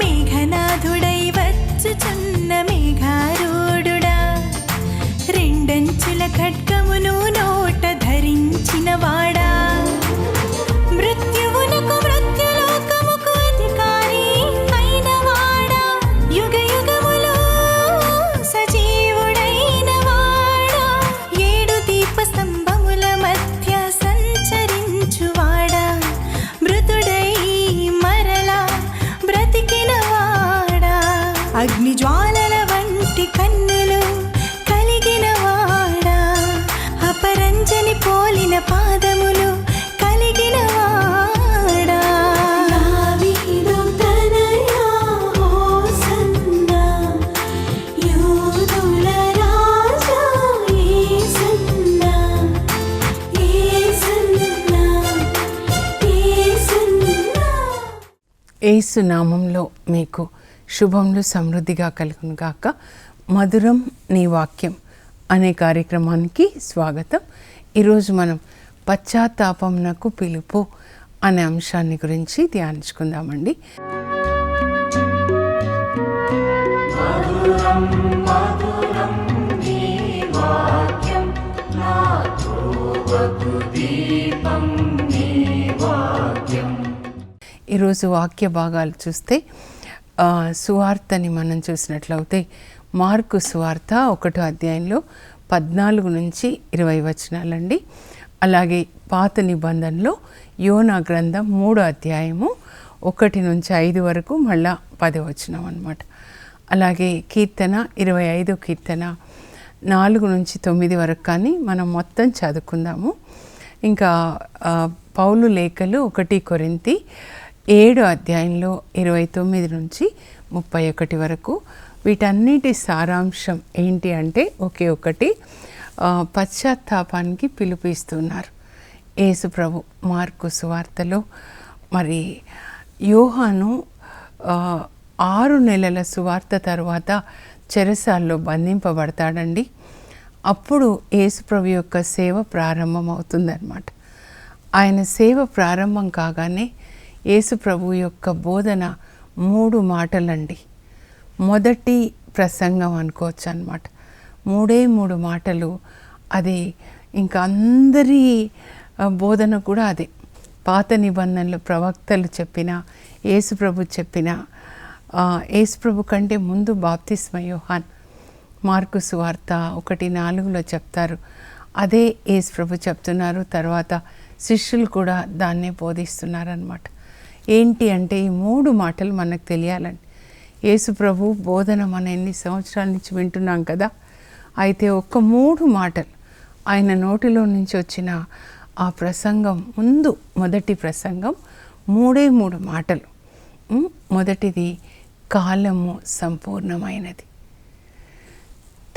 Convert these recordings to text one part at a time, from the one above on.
మేఘనాథుడై వచ్చుచున్న మేఘారూఢుడా, రెండంచుల ఖడ్గమును నోట ధరించిన వాడా, మృత్యువునకు మృత్యులోకముకు అధికారి అయిన వాడా, యుగ యుగములో సజీవుడైన వాడా, ఏడు దీప స్తంభముల మధ్య సంచరించువాడా, మృతుడై మరలా బ్రతికిన వాడా, అగ్ని జ్వాలల వంటి కన్నులు కలిగిన వాడా, అపరంజని పోలిన పాదములు కలిగిన వాడా, దావీదు తనయా హోసన్నా, యూదుల రాజా యేసన్నా, యేసన్నా, యేసన్నా. యేసు నామంలో మీకు శుభములు సమృద్ధిగా కలుగును గాక. మధురం నీ వాక్యం అనే కార్యక్రమానికి స్వాగతం. ఈరోజు మనం పశ్చాత్తాపమునకు పిలుపు అనే అంశాన్ని గురించి ధ్యానించుకుందామండి. ఈరోజు వాక్య భాగాలు చూస్తే సువార్తని మనం చూసినట్లయితే మార్కు సువార్త 1వ అధ్యాయంలో 14 నుంచి 20 వచనాలండి. అలాగే పాత నిబంధనలో యోనా గ్రంథం 3వ అధ్యాయము 1 నుంచి 5 వరకు మళ్ళా 10వ వచనం అన్నమాట. అలాగే కీర్తన 25 కీర్తన 4 నుంచి 9 వరకు కానీ మనం మొత్తం చదువుకుందాము. ఇంకా పౌలు లేఖలు 1 కొరింథీ 7వ అధ్యాయంలో 29 నుంచి 31 వరకు. వీటన్నిటి సారాంశం ఏంటి అంటే ఒకే ఒకటి, పశ్చాత్తాపానికి పిలుపిస్తున్నారు యేసు ప్రభు. మార్కు సువార్తలో మరి యోహాను 6 నెలల సువార్త తర్వాత చెరసాల్లో బంధింపబడతాడండి. అప్పుడు యేసు ప్రభు యొక్క సేవ ప్రారంభం అవుతుందన్నమాట. ఆయన సేవ ప్రారంభం కాగానే యేసు ప్రభు యొక్క బోధన 3 మాటలండి. మొదటి ప్రసంగం అనుకోవచ్చు అన్నమాట. 3 మాటలు. అది ఇంకా అందరి బోధన కూడా అదే. పాత నిబంధనలు ప్రవక్తలు చెప్పిన, యేసు ప్రభు చెప్పిన, యేసు ప్రభు కంటే ముందు బాప్తిస్మ యోహాన్ మార్కు సువార్త 1:4లో చెప్తారు. అదే యేసు ప్రభు చెప్తున్నారు. తర్వాత శిష్యులు కూడా దాన్నే బోధిస్తున్నారన్నమాట. ఏంటి అంటే ఈ 3 మాటలు మనకు తెలియాలండి. యేసు ప్రభు బోధన మనం ఎన్ని సంవత్సరాల నుంచి వింటున్నాం కదా. అయితే ఒక్క 3 మాటలు ఆయన నోటిలో నుంచి వచ్చిన ఆ ప్రసంగం మొదటి ప్రసంగం 3 మాటలు. మొదటిది కాలము సంపూర్ణమైనది,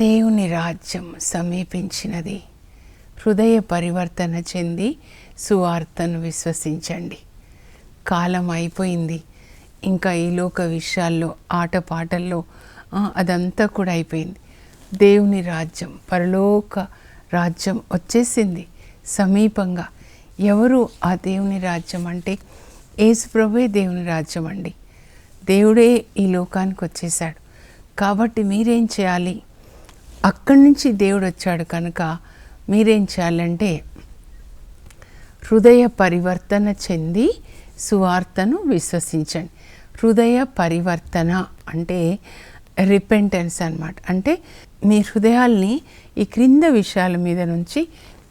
దేవుని రాజ్యం సమీపించినది, హృదయ పరివర్తన చెంది సువార్తను విశ్వసించండి. కాలం అయిపోయింది. ఇంకా ఈ లోక విషయాల్లో, ఆటపాటల్లో అదంతా కూడా అయిపోయింది. దేవుని రాజ్యం, పరలోక రాజ్యం వచ్చేసింది సమీపంగా. ఎవరు ఆ దేవుని రాజ్యం అంటే యేసు ప్రభువే దేవుని రాజ్యం అండి. దేవుడే ఈ లోకానికి వచ్చేసాడు. కాబట్టి మీరేం చేయాలి? అక్కడి నుంచి దేవుడు వచ్చాడు కనుక మీరేం చేయాలంటే హృదయ పరివర్తన చెంది సువార్తను విశ్వసించండి. హృదయ పరివర్తన అంటే రిపెంటెన్స్ అన్నమాట. అంటే మీ హృదయాల్ని ఈ క్రింద విషయాల మీద నుంచి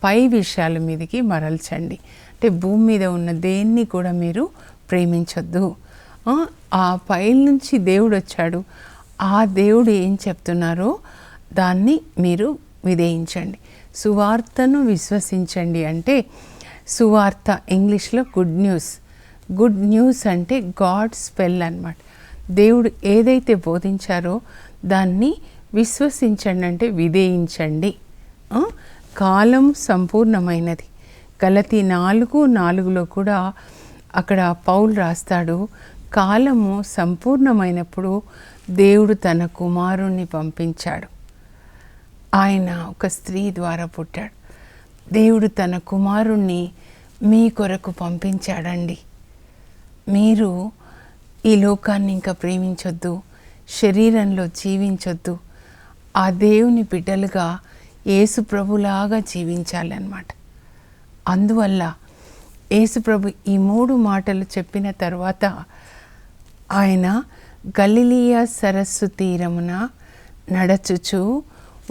పై విషయాల మీదకి మరల్చండి. అంటే భూమి మీద ఉన్న దేన్ని కూడా మీరు ప్రేమించొద్దు. ఆ పై నుంచి దేవుడు వచ్చాడు. ఆ దేవుడు ఏం చెప్తున్నారో దాన్ని మీరు విధేయించండి. సువార్తను విశ్వసించండి అంటే సువార్త ఇంగ్లీష్లో గుడ్ న్యూస్. గుడ్ న్యూస్ అంటే గాడ్ స్పెల్ అన్నమాట. దేవుడు ఏదైతే బోధించారో దాన్ని విశ్వసించండి అంటే విధేయించండి. కాలం సంపూర్ణమైనది. గలతీ 4:4లో కూడా అక్కడ పౌలు రాస్తాడు, కాలము సంపూర్ణమైనప్పుడు దేవుడు తన కుమారుణ్ణి పంపించాడు. ఆయన ఒక స్త్రీ ద్వారా పుట్టాడు. దేవుడు తన కుమారుణ్ణి మీ కొరకు పంపించాడండి. మీరు ఈ లోకాన్ని ఇంకా ప్రేమించొద్దు, శరీరంలో జీవించొద్దు, ఆ దేవుని బిడ్డలుగా యేసు ప్రభులాగా జీవించాలన్నమాట. అందువల్ల యేసు ప్రభు ఈ 3 మాటలు చెప్పిన తర్వాత ఆయన గలిలియ సరస్సు తీరమున నడచుచు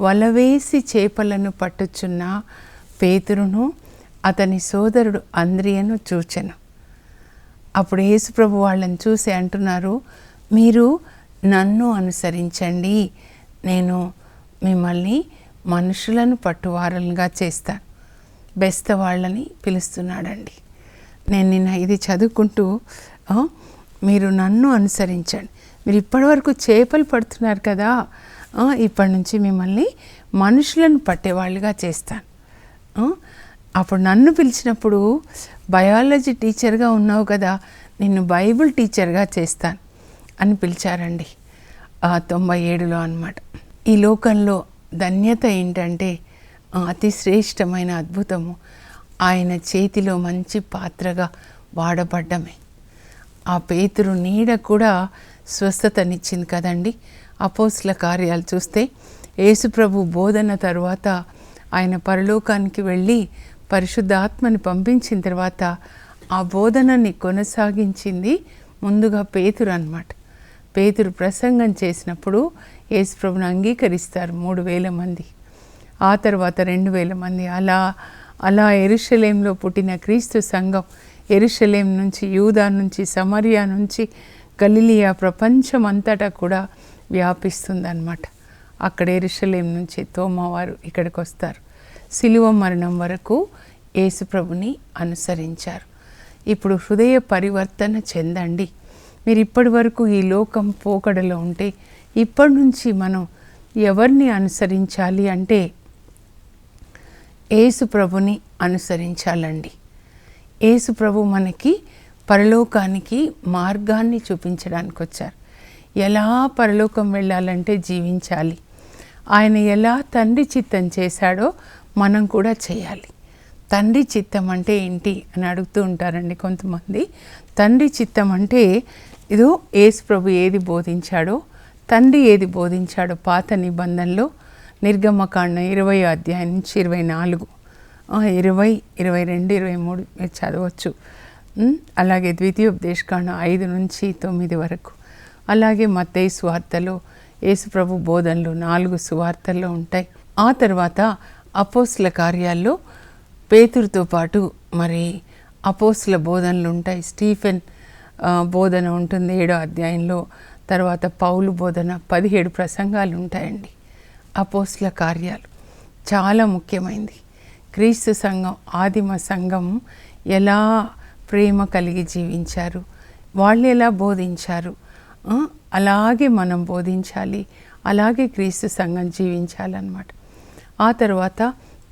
వలవేసి చేపలను పట్టుచున్న పేతురును అతని సోదరుడు అంద్రియను చూచెను. అప్పుడు యేసుప్రభు వాళ్ళని చూసి అంటున్నారు, మీరు నన్ను అనుసరించండి, నేను మిమ్మల్ని మనుషులను పట్టువారలుగా చేస్తాను. బెస్త వాళ్ళని పిలుస్తున్నాడండి. నేను నిన్న ఇది చదువుకుంటూ మీరు నన్ను అనుసరించండి, మీరు ఇప్పటివరకు చేపలు పడుతున్నారు కదా, ఇప్పటి నుంచి మిమ్మల్ని మనుషులను పట్టేవాళ్ళుగా చేస్తాను. అప్పుడు నన్ను పిలిచినప్పుడు బయాలజీ టీచర్గా ఉన్నావు కదా, నిన్ను బైబిల్ టీచర్గా చేస్తాను అని పిలిచారండి. 97లో అన్నమాట. ఈ లోకంలో ధన్యత ఏంటంటే అతి శ్రేష్టమైన అద్భుతము ఆయన చేతిలో మంచి పాత్రగా వాడబడ్డమే. ఆ పేతురు నీడ కూడా స్వస్థతనిచ్చింది కదండి. అపోస్తల కార్యాలు చూస్తే యేసుప్రభు బోధన తర్వాత ఆయన పరలోకానికి వెళ్ళి పరిశుద్ధాత్మని పంపించిన తర్వాత ఆ బోధనని కొనసాగించింది ముందుగా పేతురు అన్నమాట. పేతురు ప్రసంగం చేసినప్పుడు యేసుప్రభుని అంగీకరిస్తారు 3000 మంది, ఆ తర్వాత 2000 మంది. అలా యెరూషలేంలో పుట్టిన క్రీస్తు సంఘం యెరూషలేం నుంచి, యూదా నుంచి, సమరియా నుంచి గలిలియా ప్రపంచమంతటా కూడా వ్యాపిస్తుందన్నమాట. అక్కడ యెరూషలేం నుంచి తోమావారు ఇక్కడికి వస్తారు. సిలువ మరణం వరకు యేసుప్రభుని అనుసరించారు. ఇప్పుడు హృదయ పరివర్తన చెందండి. మీరు ఇప్పటి వరకు ఈ లోకం పోకడలో ఉంటే ఇప్పటి నుంచి మనం ఎవరిని అనుసరించాలి అంటే యేసుప్రభుని అనుసరించాలండి. యేసుప్రభు మనకి పరలోకానికి మార్గాన్ని చూపించడానికి వచ్చారు. ఎలా పరలోకం వెళ్ళాలంటే జీవించాలి. ఆయన ఎలా తండ్రి చిత్తం చేశాడో మనం కూడా చేయాలి. తండ్రి చిత్తం అంటే ఏంటి అని అడుగుతూ ఉంటారండి కొంతమంది. తండ్రి చిత్తం అంటే ఇదో యేసు ప్రభు ఏది బోధించాడో, తండ్రి ఏది బోధించాడో పాత నిబంధనలో నిర్గమకాండం 20వ అధ్యాయం నుంచి 24, 20, 22, 23 మీరు చదవచ్చు. అలాగే ద్వితీయోపదేశకాండం 5 నుంచి 9 వరకు. అలాగే మత్తయి సువార్తలో యేసు ప్రభు బోధనలు 4 సువార్తల్లో ఉంటాయి. ఆ తర్వాత అపోస్తల కార్యాల్లో పేతురుతో పాటు మరి అపోస్తల బోధనలు ఉంటాయి. స్టీఫెన్ బోధన ఉంటుంది 7వ అధ్యాయంలో. తర్వాత పౌలు బోధన 17 ప్రసంగాలు ఉంటాయండి. అపోస్తల కార్యాలు చాలా ముఖ్యమైనది. క్రీస్తు సంఘం, ఆదిమ సంఘం ఎలా ప్రేమ కలిగి జీవించారు, వాళ్ళు ఎలా బోధించారు, అలాగే మనం బోధించాలి, అలాగే క్రీస్తు సంఘం జీవించాలన్నమాట. ఆ తర్వాత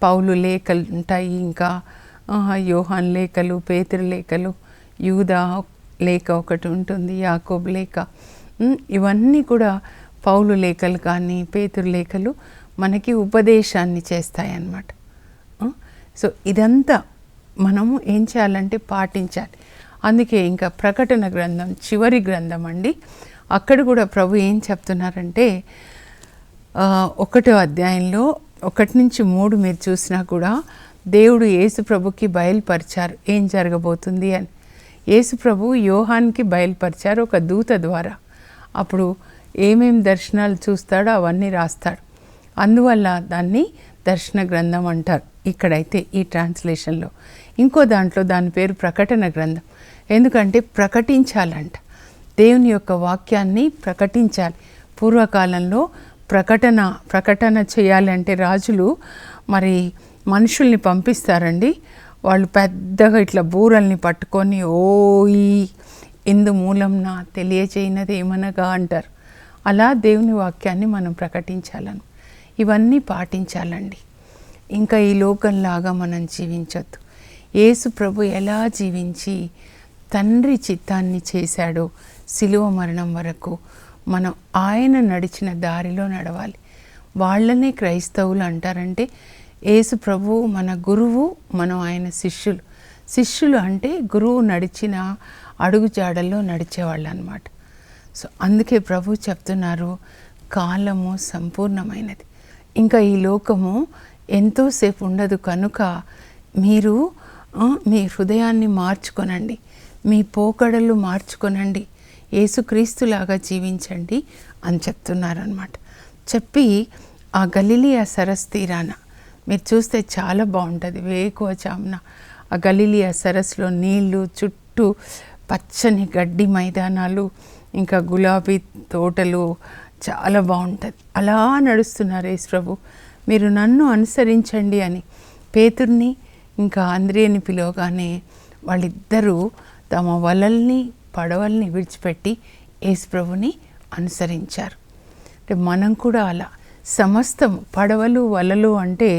పౌలు లేఖలు ఉంటాయి, ఇంకా యోహాన్ లేఖలు, పేతురు లేఖలు, యూదా లేఖ ఒకటి ఉంటుంది, యాకోబు లేఖ. ఇవన్నీ కూడా పౌలు లేఖలు కానీ పేతురు లేఖలు మనకి ఉపదేశాన్ని చేస్తాయన్నమాట. సో ఇదంతా మనము ఏం చేయాలంటే పాటించాలి. అందుకే ఇంకా ప్రకటన గ్రంథం చివరి గ్రంథం అండి. అక్కడ కూడా ప్రభు ఏం చెప్తున్నారంటే 1వ అధ్యాయంలో 1 నుంచి 3 మీరు చూసినా కూడా దేవుడు యేసు ప్రభుకి బయలుపరిచారు ఏం జరగబోతుంది అని. యేసు ప్రభు యోహాన్కి బయలుపరిచారు ఒక దూత ద్వారా. అప్పుడు ఏమేం దర్శనాలు చూస్తాడో అవన్నీ రాస్తాడు. అందువల్ల దాన్ని దర్శన గ్రంథం అంటారు ఇక్కడైతే ఈ ట్రాన్స్లేషన్లో. ఇంకో దాంట్లో దాని పేరు ప్రకటన గ్రంథం. ఎందుకంటే ప్రకటించాలంట, దేవుని యొక్క వాక్యాన్ని ప్రకటించాలి. పూర్వకాలంలో ప్రకటన చేయాలంటే రాజులు మరి మనుషుల్ని పంపిస్తారండి. వాళ్ళు పెద్దగా ఇట్లా బూరల్ని పట్టుకొని ఓయి ఇందు మూలంన తెలియచేయనది ఏమనగా అంటారు. అలా దేవుని వాక్యాన్ని మనం ప్రకటించాలను, ఇవన్నీ పాటించాలండి. ఇంకా ఈ లోకంలాగా మనం జీవించొద్దు. యేసు ప్రభు ఎలా జీవించి తండ్రి చిత్తాన్ని చేశాడో సిలువ మరణం వరకు మనం ఆయన నడిచిన దారిలో నడవాలి. వాళ్ళనే క్రైస్తవులు అంటారంటే యేసు ప్రభువు మన గురువు, మనం ఆయన శిష్యులు. శిష్యులు అంటే గురువు నడిచిన అడుగుజాడల్లో నడిచేవాళ్ళు అన్నమాట. సో అందుకే ప్రభు చెప్తున్నారు, కాలము సంపూర్ణమైనది, ఇంకా ఈ లోకము ఎంతోసేపు ఉండదు కనుక మీరు మీ హృదయాన్ని మార్చుకొనండి, మీ పోకడలు మార్చుకొనండి, యేసుక్రీస్తులాగా జీవించండి అని చెప్తున్నారనమాట. చెప్పి ఆ గలిలియా సరస్సు తీరాన మీరు చూస్తే చాలా బాగుంటుంది. వేకువజామున ఆ గలిలియా సరస్సులో నీళ్ళు, చుట్టూ పచ్చని గడ్డి మైదానాలు, ఇంకా గులాబీ తోటలు, చాలా బాగుంటుంది. అలా నడుస్తున్నారు యేసు ప్రభు. మీరు నన్ను అనుసరించండి అని పేతుర్ని ఇంకా అంద్రియని పిలవగానే వాళ్ళిద్దరూ తమ వలల్ని, పడవల్ని విడిచిపెట్టి యేసు ప్రభుని అనుసరించారు. అంటే మనం కూడా అలా సమస్తం, పడవలు, వలలు అంటే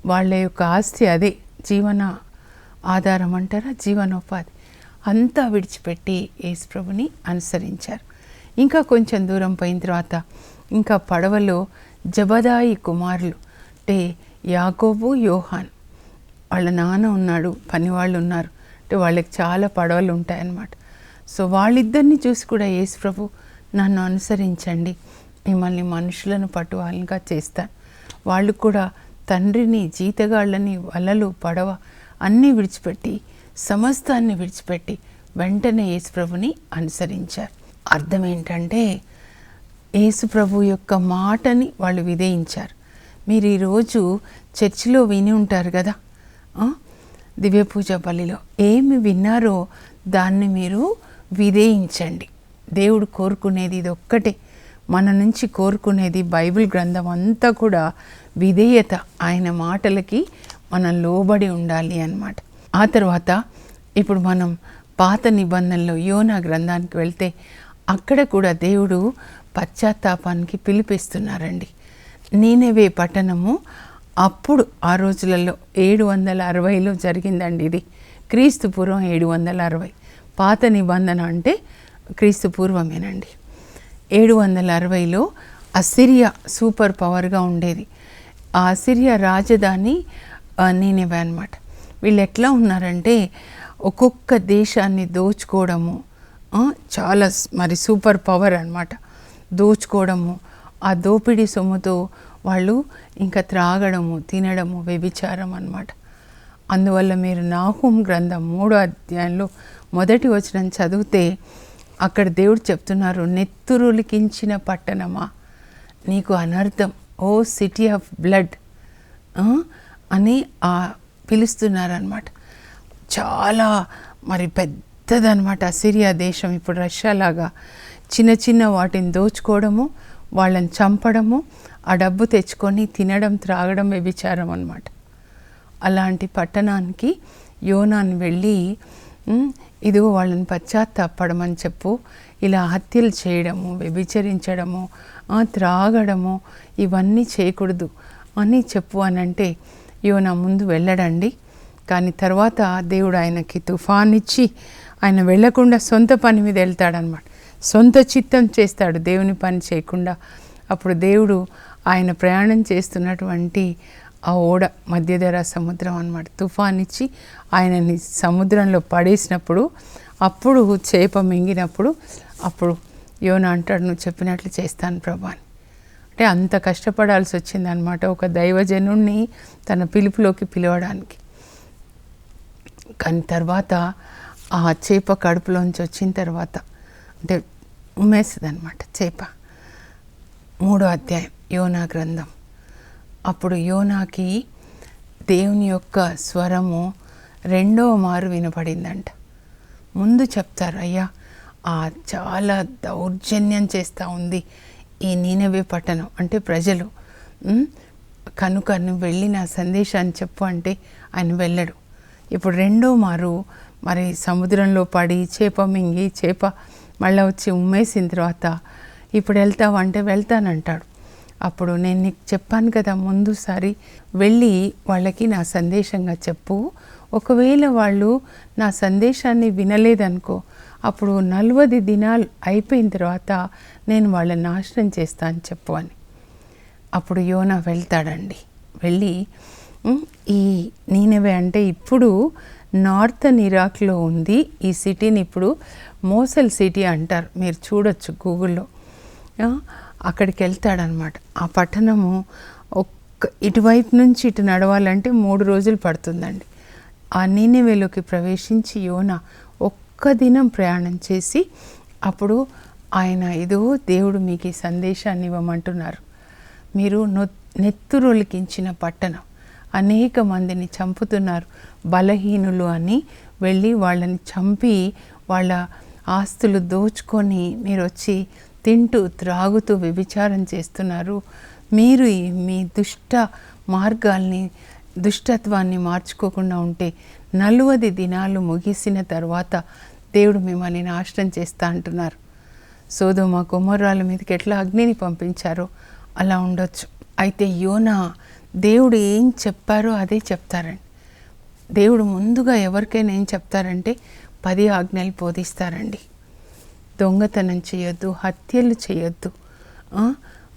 వాళ్ళ యొక్క ఆస్తి, అదే జీవన ఆధారం అంటారా, జీవనోపాధి, అంతా విడిచిపెట్టి యేసు ప్రభుని అనుసరించారు. ఇంకా కొంచెం దూరం పోయిన తర్వాత ఇంకా పడవలో జబదాయి కుమారులు అంటే యాకోబు, యోహాన్, వాళ్ళ నాన్న ఉన్నాడు, పనివాళ్ళు ఉన్నారు. అంటే వాళ్ళకి చాలా పడవలు ఉంటాయన్నమాట. సో వాళ్ళిద్దరిని చూసి కూడా యేసు ప్రభు, నన్ను అనుసరించండి, మిమ్మల్ని మనుషులను పట్టువాళ్ళుగా చేస్తాను. వాళ్ళు కూడా తండ్రిని, జీతగాళ్ళని, వలలు, పడవ అన్నీ విడిచిపెట్టి, సమస్తాన్ని విడిచిపెట్టి వెంటనే యేసు ప్రభుని అనుసరించారు. అర్థం ఏంటంటే యేసు ప్రభు యొక్క మాటని వాళ్ళు విధేయించారు. మీరు ఈరోజు చర్చిలో విని ఉంటారు కదా, దివ్య పూజ బలిలో ఏమి విన్నారో దాన్ని మీరు విధేయించండి. దేవుడు కోరుకునేది ఇది ఒక్కటే, మన నుంచి కోరుకునేది బైబిల్ గ్రంథం అంతా కూడా విధేయత, ఆయన మాటలకి మనం లోబడి ఉండాలి అన్నమాట. ఆ తర్వాత ఇప్పుడు మనం పాత నిబంధనలో యోనా గ్రంథానికి వెళ్తే అక్కడ కూడా దేవుడు పశ్చాత్తాపానికి పిలిపిస్తున్నారండి. నీనెవే పట్టణము అప్పుడు ఆ రోజులలో 760లో జరిగిందండి. ఇది క్రీస్తు పూర్వం 760. పాత నిబంధన అంటే క్రీస్తు పూర్వమేనండి. 760లో అసిరియా సూపర్ పవర్గా ఉండేది. ఆ అసిరియా రాజధాని నీనెవే అన్నమాట. వీళ్ళు ఎట్లా ఉన్నారంటే ఒక్కొక్క దేశాన్ని దోచుకోవడము, చాలా మరి సూపర్ పవర్ అన్నమాట. దోచుకోవడము, ఆ దోపిడీ సొమ్ముతో వాళ్ళు ఇంకా త్రాగడము, తినడము, వ్యభిచారం అన్నమాట. అందువల్ల మీరు నాహూం గ్రంథం 3వ అధ్యాయంలో 1వ వచనం చదివితే అక్కడ దేవుడు చెప్తున్నారు, నెత్తురులికించిన పట్టణమా నీకు అనర్థం, ఓ సిటీ ఆఫ్ బ్లడ్ అని పిలుస్తున్నారనమాట. చాలా మరి పెద్దదనమాట అసిరియా దేశం. ఇప్పుడు రష్యా లాగా చిన్న చిన్న వాటిని దోచుకోవడము, వాళ్ళని చంపడము, ఆ డబ్బు తెచ్చుకొని తినడం, త్రాగడం, వ్యభిచారం అన్నమాట. అలాంటి పట్టణానికి యోనాను వెళ్ళి ఇదిగో వాళ్ళని పశ్చాత్తాపడమని చెప్పు, ఇలా హత్యలు చేయడము, వ్యభిచరించడము, త్రాగడము ఇవన్నీ చేయకూడదు అని చెప్పు అని అంటే యోనా ముందు వెళ్ళడండి. కానీ తర్వాత దేవుడు ఆయనకి తుఫాన్ ఇచ్చి ఆయన వెళ్ళకుండా సొంత పని మీద వెళ్తాడనమాట. సొంత చిత్తం చేస్తాడు, దేవుని పని చేయకుండా. అప్పుడు దేవుడు ఆయన ప్రయాణం చేస్తున్నటువంటి ఆ ఓడ మధ్యధరా సముద్రం అన్నమాట, తుఫాన్ ఇచ్చి ఆయనని సముద్రంలో పడేసినప్పుడు, అప్పుడు చేప మింగినప్పుడు అప్పుడు యోనా అంటాడు, నువ్వు చెప్పినట్లు చేస్తాను ప్రభా అని. అంటే అంత కష్టపడాల్సి వచ్చిందనమాట ఒక దైవజనుణ్ణి తన పిలుపులోకి పిలవడానికి. కానీ తర్వాత ఆ చేప కడుపులోంచి వచ్చిన తర్వాత అంటే ఉమ్మేస్తుంది అనమాట చేప. 3వ అధ్యాయం యోనా గ్రంథం. అప్పుడు యోనాకి దేవుని యొక్క స్వరము 2వ మారు వినపడిందంట. ముందు చెప్తారు, అయ్యా చాలా దౌర్జన్యం చేస్తూ ఉంది ఈ నీనెవే పట్టణం, అంటే ప్రజలు, కనుక నువ్వు వెళ్ళి నా సందేశాన్ని చెప్పు అంటే ఆయన వెళ్ళడు. ఇప్పుడు 2వ మారు మరి సముద్రంలో పడి చేప మింగి చేప మళ్ళీ వచ్చి ఉమ్మేసిన తర్వాత ఇప్పుడు వెళ్తావంటే వెళ్తానంటాడు. అప్పుడు నేను నీకు చెప్పాను కదా ముందుసారి, వెళ్ళి వాళ్ళకి నా సందేశంగా చెప్పు, ఒకవేళ వాళ్ళు నా సందేశాన్ని వినలేదనుకో అప్పుడు 40 దినాలు అయిపోయిన తర్వాత నేను వాళ్ళని నాశనం చేస్తాను చెప్పు అని. అప్పుడు యోనా వెళ్తాడండి. వెళ్ళి ఈ నీనెవే అంటే ఇప్పుడు నార్థన్ ఇరాక్లో ఉంది. ఈ సిటీని ఇప్పుడు మోసల్ సిటీ అంటారు, మీరు చూడొచ్చు గూగుల్లో. అక్కడికి వెళ్తాడనమాట. ఆ పట్టణము ఇటువైపు నుంచి ఇటు నడవాలంటే 3 రోజులు పడుతుందండి. ఆ నీనెవేలోకి ప్రవేశించి యోనా ఒక్క దినం ప్రయాణం చేసి అప్పుడు ఆయన ఇదో దేవుడు మీకు ఈ సందేశాన్ని ఇవ్వమంటున్నారు. మీరు నెత్తురొలికించిన పట్టణం, అనేక మందిని చంపుతున్నారు, బలహీనులు అని వెళ్ళి వాళ్ళని చంపి వాళ్ళ ఆస్తులు దోచుకొని మీరు వచ్చి తింటూ త్రాగుతూ వ్యభిచారం చేస్తున్నారు. మీరు మీ దుష్ట మార్గాల్ని దుష్టత్వాన్ని మార్చుకోకుండా ఉంటే 40 దినాలు ముగిసిన తర్వాత దేవుడు మిమ్మల్ని నాశనం చేస్తా అంటున్నారు. సొదొమ గొమొర్రాల మీదకి ఎట్లా అగ్నిని పంపించారో అలా ఉండొచ్చు. అయితే యోనా దేవుడు ఏం చెప్పారో అదే చెప్తారండి. దేవుడు ముందుగా ఎవరికైనా ఏం చెప్తారంటే 10 ఆజ్ఞలు బోధిస్తారండి. దొంగతనం చేయొద్దు, హత్యలు చేయొద్దు,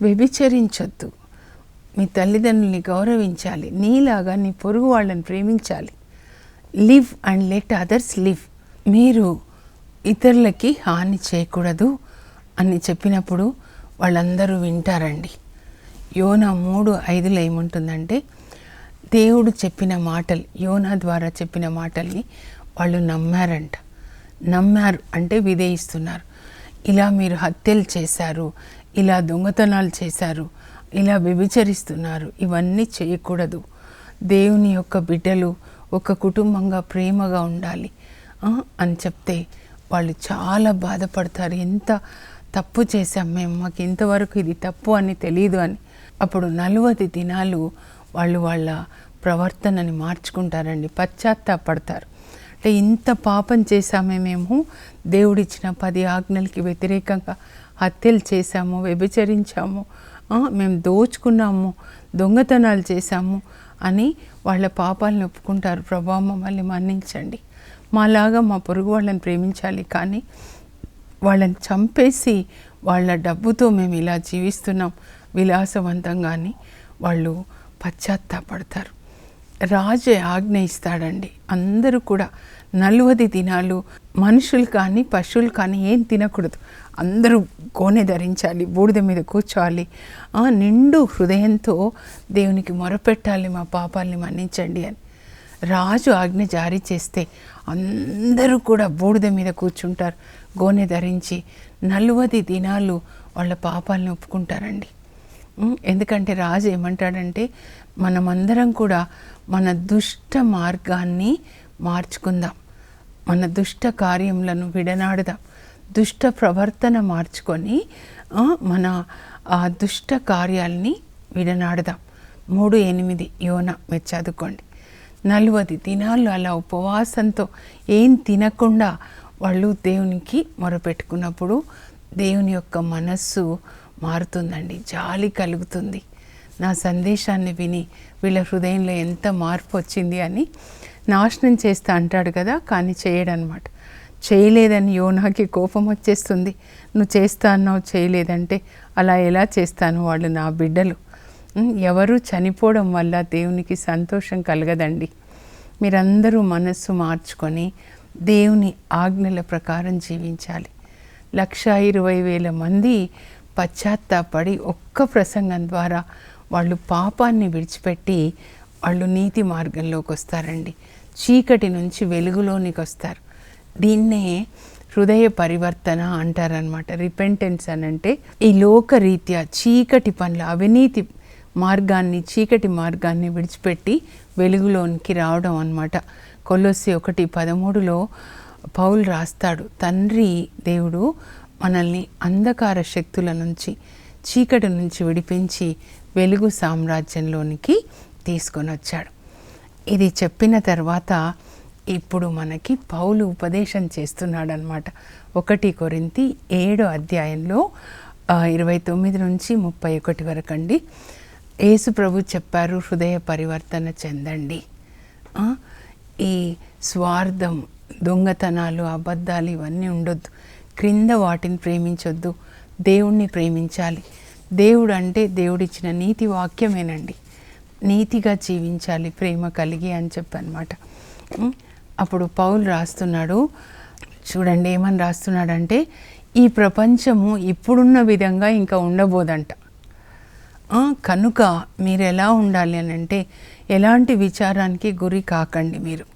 వ్యభిచరించొద్దు, మీ తల్లిదండ్రుల్ని గౌరవించాలి, నీలాగా నీ పొరుగు వాళ్ళని ప్రేమించాలి, live and let others live, మీరు ఇతరులకి హాని చేయకూడదు అని చెప్పినప్పుడు వాళ్ళందరూ వింటారండి. యోనా 3:5 ఏముంటుందంటే దేవుడు చెప్పిన మాటలు, యోనా ద్వారా చెప్పిన మాటల్ని వాళ్ళు నమ్మారంట. నమ్మారు అంటే విధేయిస్తున్నారు. ఇలా మీరు హత్యలు చేశారు, ఇలా దొంగతనాలు చేశారు, ఇలా వ్యభిచరిస్తున్నారు, ఇవన్నీ చేయకూడదు. దేవుని యొక్క బిడ్డలు ఒక కుటుంబంగా ప్రేమగా ఉండాలి అని చెప్తే వాళ్ళు చాలా బాధపడతారు. ఎంత తప్పు చేశాం మేము, మాకు ఇంతవరకు ఇది తప్పు అని తెలియదు అని. అప్పుడు 40 దినాలు వాళ్ళు వాళ్ళ ప్రవర్తనని మార్చుకుంటారండి, పశ్చాత్తాపడతారు. అంటే ఇంత పాపం చేశామే మేము, దేవుడిచ్చిన 10 ఆజ్ఞలకి వ్యతిరేకంగా హత్యలు చేశాము, వ్యభిచరించాము, మేము దోచుకున్నాము, దొంగతనాలు చేశాము అని వాళ్ళ పాపాలను ఒప్పుకుంటారు. ప్రభా మమ్మల్ని మన్నించండి, మాలాగా మా పొరుగు వాళ్ళని ప్రేమించాలి, కానీ వాళ్ళని చంపేసి వాళ్ళ డబ్బుతో మేము ఇలా జీవిస్తున్నాం విలాసవంతంగాని వాళ్ళు పశ్చాత్తాపడతారు. రాజు ఆజ్ఞ ఇస్తాడండి, అందరూ కూడా 40 దినాలు మనుషులు కానీ పశువులు కానీ ఏం తినకూడదు, అందరూ గోనె ధరించాలి, బూడిద మీద కూర్చోవాలి, నిండు హృదయంతో దేవునికి మొరపెట్టాలి, మా పాపాలని మన్నించండి అని రాజు ఆజ్ఞ జారీ చేస్తే అందరూ కూడా బూడిద మీద కూర్చుంటారు, గోనె ధరించి 40 దినాలు వాళ్ళ పాపాలని ఒప్పుకుంటారండి. ఎందుకంటే రాజు ఏమంటాడంటే మనమందరం కూడా మన దుష్ట మార్గాన్ని మార్చుకుందాం, మన దుష్ట కార్యములను విడనాడుదాం, దుష్ట ప్రవర్తన మార్చుకొని మన ఆ దుష్ట కార్యాలని విడనాడుదాం. 3:8 యోనా మీరు చదువుకోండి. 40 దినాలు అలా ఉపవాసంతో ఏం తినకుండా వాళ్ళు దేవునికి మొరపెట్టుకున్నప్పుడు దేవుని యొక్క మనస్సు మారుతుందండి, జాలి కలుగుతుంది. నా సందేశాన్ని విని వీళ్ళ హృదయంలో ఎంత మార్పు వచ్చింది అని. నాశనం చేస్తా అంటాడు కదా, కానీ చేయడనమాట. చేయలేదని యోనాకి కోపం వచ్చేస్తుంది. నువ్వు చేస్తా అన్నావు, చేయలేదంటే అలా ఎలా చేస్తాను, వాళ్ళు నా బిడ్డలు. ఎవరు చనిపోవడం వల్ల దేవునికి సంతోషం కలగదండి. మీరందరూ మనస్సు మార్చుకొని దేవుని ఆజ్ఞల ప్రకారం జీవించాలి. 1,20,000 మంది పశ్చాత్తాపడి ఒక్క ప్రసంగం ద్వారా వాళ్ళు పాపాన్ని విడిచిపెట్టి వాళ్ళు నీతి మార్గంలోకి వస్తారండి, చీకటి నుంచి వెలుగులోనికి వస్తారు. దీన్నే హృదయ పరివర్తన అంటారనమాట. రిపెంటెన్స్ అని అంటే ఈ లోకరీత్యా చీకటి పనులు, అవినీతి మార్గాన్ని, చీకటి మార్గాన్ని విడిచిపెట్టి వెలుగులోనికి రావడం అన్నమాట. కొలొస్సీ 1:13 పౌలు రాస్తాడు, తండ్రి దేవుడు మనల్ని అంధకార శక్తుల నుంచి, చీకటి నుంచి విడిపించి వెలుగు సామ్రాజ్యంలోనికి తీసుకొని వచ్చాడు. ఇది చెప్పిన తర్వాత ఇప్పుడు మనకి పౌలు ఉపదేశం చేస్తున్నాడు అనమాట. 1 కొరింథీ 7 అధ్యాయంలో 29 నుంచి 31 వరకు అండి. యేసు ప్రభు చెప్పారు, హృదయ పరివర్తన చెందండి, ఈ స్వార్థం, దొంగతనాలు, అబద్ధాలు ఇవన్నీ ఉండొద్దు, క్రింద వాటిని ప్రేమించొద్దు, దేవుణ్ణి ప్రేమించాలి. దేవుడు అంటే దేవుడిచ్చిన నీతి వాక్యమేనండి. నీతిగా జీవించాలి ప్రేమ కలిగి అని చెప్పనమాట. అప్పుడు పౌలు రాస్తున్నాడు, చూడండి ఏమని రాస్తున్నాడంటే, ఈ ప్రపంచము ఇప్పుడున్న విధంగా ఇంకా ఉండబోదంట. కనుక మీరు ఎలా ఉండాలి అని అంటే, ఎలాంటి విచారానికి గురి కాకండి. మీరు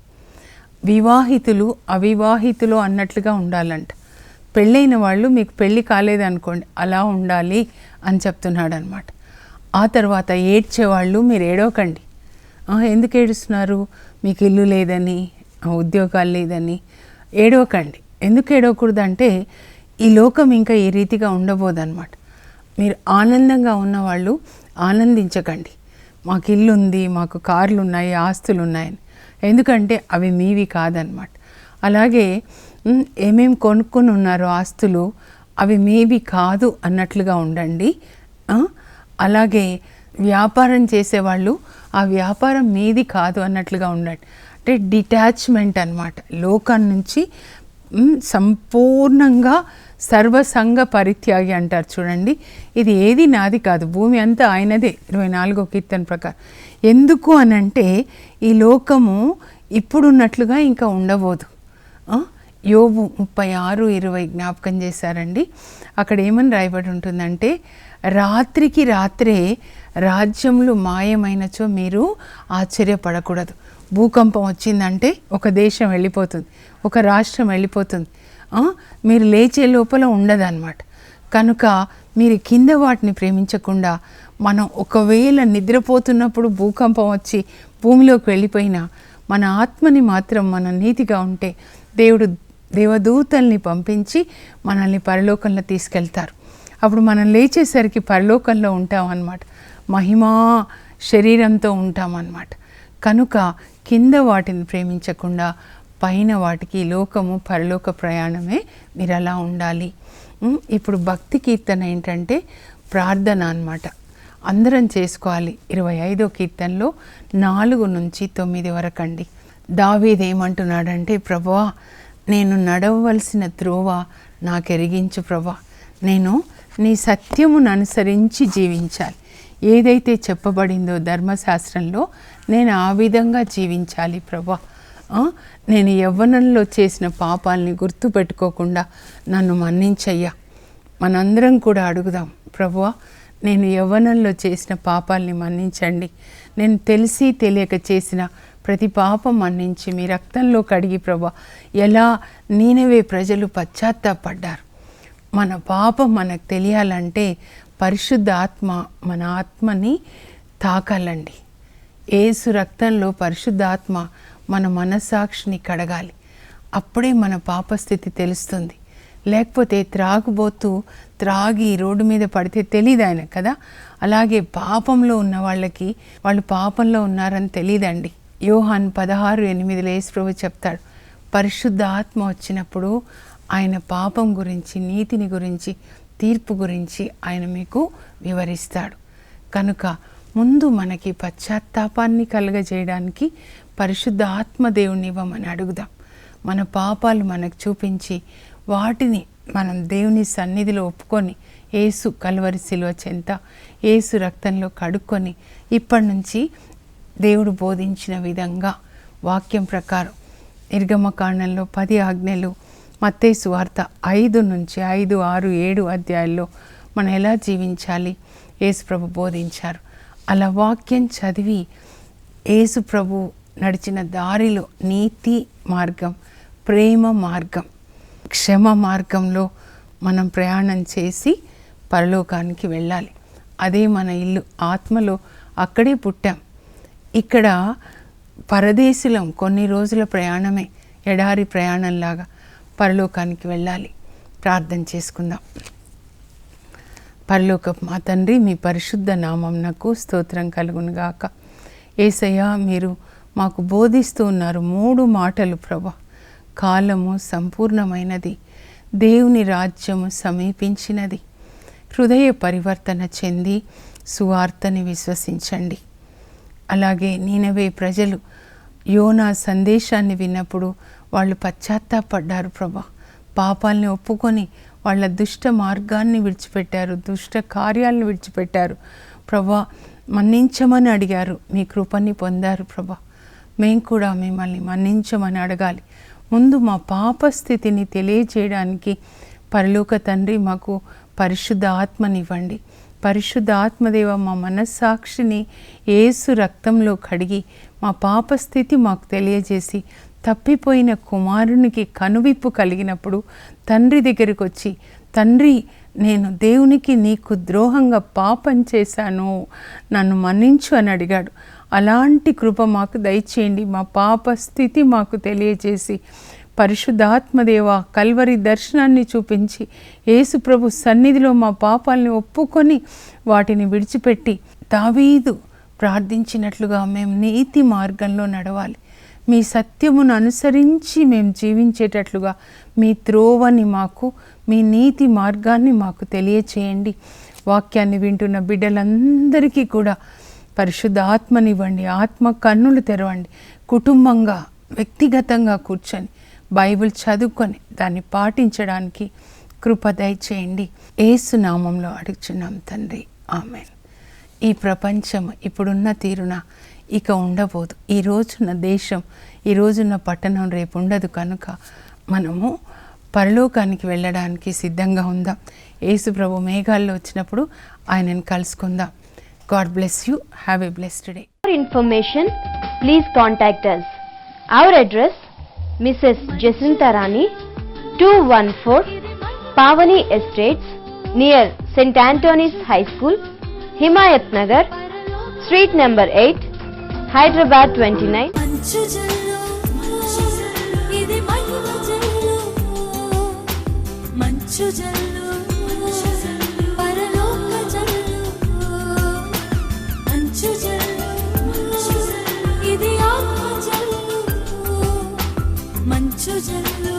వివాహితులు అవివాహితులు అన్నట్లుగా ఉండాలంట. పెళ్ళైన వాళ్ళు మీకు పెళ్ళి కాలేదనుకోండి, అలా ఉండాలి అని చెప్తున్నాడు అనమాట. ఆ తర్వాత ఏడ్చేవాళ్ళు మీరు ఏడవకండి. ఎందుకు ఏడుస్తున్నారు? మీకు ఇల్లు లేదని, ఉద్యోగాలు లేదని ఏడవకండి. ఎందుకు ఏడవకూడదు అంటే, ఈ లోకం ఇంకా ఈ రీతిగా ఉండబోదన్నమాట. మీరు ఆనందంగా ఉన్నవాళ్ళు ఆనందించకండి. మాకు ఇల్లు ఉంది, మాకు కార్లు ఉన్నాయి, ఆస్తులు ఉన్నాయని. ఎందుకంటే అవి మీవి కాదనమాట. అలాగే ఏమేమి కొనుక్కొని ఉన్నారో ఆస్తులు, అవి మీవి కాదు అన్నట్లుగా ఉండండి. అలాగే వ్యాపారం చేసేవాళ్ళు ఆ వ్యాపారం మీది కాదు అన్నట్లుగా ఉండండి. అంటే డిటాచ్మెంట్ అన్నమాట. లోకం నుంచి సంపూర్ణంగా సర్వసంగ పరిత్యాగి అంటారు చూడండి. ఇది ఏది నాది కాదు, భూమి అంతా ఆయనదే. 24వ కీర్తన ప్రకారం. ఎందుకు అనంటే ఈ లోకము ఇప్పుడున్నట్లుగా ఇంకా ఉండబోదు. యోబు 36:20 జ్ఞాపకం చేశారండి. అక్కడ ఏమని రాయబడి ఉంటుందంటే, రాత్రికి రాత్రే రాజ్యములు మాయమైనచో మీరు ఆశ్చర్యపడకూడదు. భూకంపం వచ్చిందంటే ఒక దేశం వెళ్ళిపోతుంది, ఒక రాష్ట్రం వెళ్ళిపోతుంది. మీరు లేచే లోపల ఉండదన్నమాట. కనుక మీరు కింద వాటిని ప్రేమించకుండా, మనం ఒకవేళ నిద్రపోతున్నప్పుడు భూకంపం వచ్చి భూమిలోకి వెళ్ళిపోయినా మన ఆత్మని మాత్రం మనం నీతిగా ఉంటే దేవుడు దేవదూతల్ని పంపించి మనల్ని పరలోకంలో తీసుకెళ్తారు. అప్పుడు మనం లేచేసరికి పరలోకంలో ఉంటామన్నమాట. మహిమా శరీరంతో ఉంటామన్నమాట. కనుక కింద వాటిని ప్రేమించకుండా పైన వాటికి, లోకము పరలోక ప్రయాణమే మీరు అలా ఉండాలి. ఇప్పుడు భక్తి కీర్తన ఏంటంటే ప్రార్థన అన్నమాట. అందరం చేసుకోవాలి. 25వ కీర్తనలో 4 నుంచి 9 వరకు అండి. దావీదు ఏమంటున్నాడంటే, ప్రభువా నేను నడవవలసిన త్రోవ నాకెరిగించు ప్రభువా, నేను నీ సత్యమును అనుసరించి జీవించాలి. ఏదైతే చెప్పబడిందో ధర్మశాస్త్రంలో నేను ఆ విధంగా జీవించాలి ప్రభువా. నేను యవ్వనంలో చేసిన పాపాలని గుర్తుపెట్టుకోకుండా నన్ను మన్నించయ్యా. మనందరం కూడా అడుగుదాం, ప్రభువా నేను యవ్వనంలో చేసిన పాపాలని మన్నించండి. నేను తెలిసి తెలియక చేసిన ప్రతి పాపం మన్నించి మీ రక్తంలో కడిగి ప్రభువా. ఎలా నీనెవే ప్రజలు పశ్చాత్తాపడ్డారు. మన పాపం మనకు తెలియాలంటే పరిశుద్ధ ఆత్మ మన ఆత్మని తాకాలండి. యేసు రక్తంలో పరిశుద్ధ ఆత్మ మన మనస్సాక్షిని కడగాలి. అప్పుడే మన పాపస్థితి తెలుస్తుంది. లేకపోతే త్రాగుబోతూ త్రాగి రోడ్డు మీద పడితే తెలియదు ఆయన కదా. అలాగే పాపంలో ఉన్న వాళ్ళకి వాళ్ళు పాపంలో ఉన్నారని తెలియదండి. యోహాన్ 16:8 యేసు ప్రభువు చెప్తాడు, పరిశుద్ధ ఆత్మ వచ్చినప్పుడు ఆయన పాపం గురించి, నీతిని గురించి, తీర్పు గురించి ఆయన మీకు వివరిస్తాడు. కనుక ముందు మనకి పశ్చాత్తాపాన్ని కలుగజేయడానికి పరిశుద్ధ ఆత్మదేవుని ఇవ్వమని అడుగుదాం. మన పాపాలు మనకు చూపించి వాటిని మనం దేవుని సన్నిధిలో ఒప్పుకొని యేసు కల్వరి శిలువ చెంత యేసు రక్తంలో కడుక్కొని ఇప్పటి నుంచి దేవుడు బోధించిన విధంగా వాక్యం ప్రకారం నిర్గమకాండంలో 10 ఆజ్ఞలు, మత్తయి సువార్త 5 నుంచి 5, 6, 7 అధ్యాయాల్లో మనం ఎలా జీవించాలి యేసు ప్రభు బోధించారు. అలా వాక్యం చదివి యేసు ప్రభు నడిచిన దారిలో నీతి మార్గం, ప్రేమ మార్గం, క్షమ మార్గంలో మనం ప్రయాణం చేసి పరలోకానికి వెళ్ళాలి. అదే మన ఇల్లు. ఆత్మలో అక్కడే పుట్టాం. ఇక్కడ పరదేశులం, కొన్ని రోజుల ప్రయాణమే, ఎడారి ప్రయాణంలాగా పరలోకానికి వెళ్ళాలి. ప్రార్థన చేసుకుందాం. పరలోకపు మా తండ్రి, మీ పరిశుద్ధ నామమునకు స్తోత్రం కలుగునుగాక. యేసయ్యా, మీరు మాకు బోధిస్తూ ఉన్నారు 3 మాటలు ప్రభా. కాలము సంపూర్ణమైనది, దేవుని రాజ్యము సమీపించినది, హృదయ పరివర్తన చెంది సువార్తని విశ్వసించండి. అలాగే నీనెవే ప్రజలు యోనా సందేశాన్ని విన్నప్పుడు వాళ్ళు పశ్చాత్తాపడ్డారు ప్రభా. పాపాలని ఒప్పుకొని వాళ్ళ దుష్ట మార్గాన్ని విడిచిపెట్టారు, దుష్ట కార్యాలను విడిచిపెట్టారు ప్రభా. మన్నించమని అడిగారు, మీ కృపని పొందారు ప్రభా. మేము కూడా మిమ్మల్ని మన్నించమని అడగాలి. ముందు మా పాప స్థితిని తెలియచేయడానికి పరలోక తండ్రి మాకు పరిశుద్ధ ఆత్మనివ్వండి. పరిశుద్ధ ఆత్మదేవ మా మనస్సాక్షిని యేసు రక్తంలో కడిగి మా పాప స్థితి మాకు తెలియజేసి తప్పిపోయిన కుమారునికి కనువిప్పు కలిగినప్పుడు తండ్రి దగ్గరికి వచ్చి, తండ్రి నేను దేవునికి నీకు ద్రోహంగా పాపం చేశాను, నన్ను మన్నించు అని అడిగాడు. అలాంటి కృప మాకు దయచేయండి. మా పాప స్థితి మాకు తెలియజేసి పరిశుద్ధాత్మదేవ కల్వరి దర్శనాన్ని చూపించి యేసు ప్రభు సన్నిధిలో మా పాపాలని ఒప్పుకొని వాటిని విడిచిపెట్టి దావీదు ప్రార్థించినట్లుగా మేము నీతి మార్గంలో నడవాలి. మీ సత్యమును అనుసరించి మేము జీవించేటట్లుగా మీ త్రోవని మాకు, మీ నీతి మార్గాన్ని మాకు తెలియచేయండి. వాక్యాన్ని వింటున్న బిడ్డలందరికీ కూడా పరిశుద్ధ ఆత్మనివ్వండి. ఆత్మ కన్నులు తెరవండి. కుటుంబంగా వ్యక్తిగతంగా కూర్చొని బైబిల్ చదువుకొని దాన్ని పాటించడానికి కృప దయచేయండి. యేసు నామంలో అడుగుచున్నాం తండ్రి, ఆమెన్. ఈ ప్రపంచం ఇప్పుడున్న తీరున ఇక ఉండబోదు. ఈ రోజున్న దేశం, ఈ రోజున్న పట్టణం రేపు ఉండదు. కనుక మనము పరలోకానికి వెళ్ళడానికి సిద్ధంగా ఉందాం. యేసు ప్రభు మేఘాల్లో వచ్చినప్పుడు ఆయనను కలుసుకుందాం. God bless you. Have a blessed day. For information, please contact us. Our address, Mrs. Jacinta Rani, 214 Pavani Estates, near St. Anthony's High School, Himayat Nagar, Street number 8, Hyderabad 29. మంచు జల్లు, ఇది మహిమ జల్లు, మంచు జల్లు, పరలోక జల్లు, మంచు జల్లు, ఇది ఆత్మ జల్లు, మంచు జల్లు.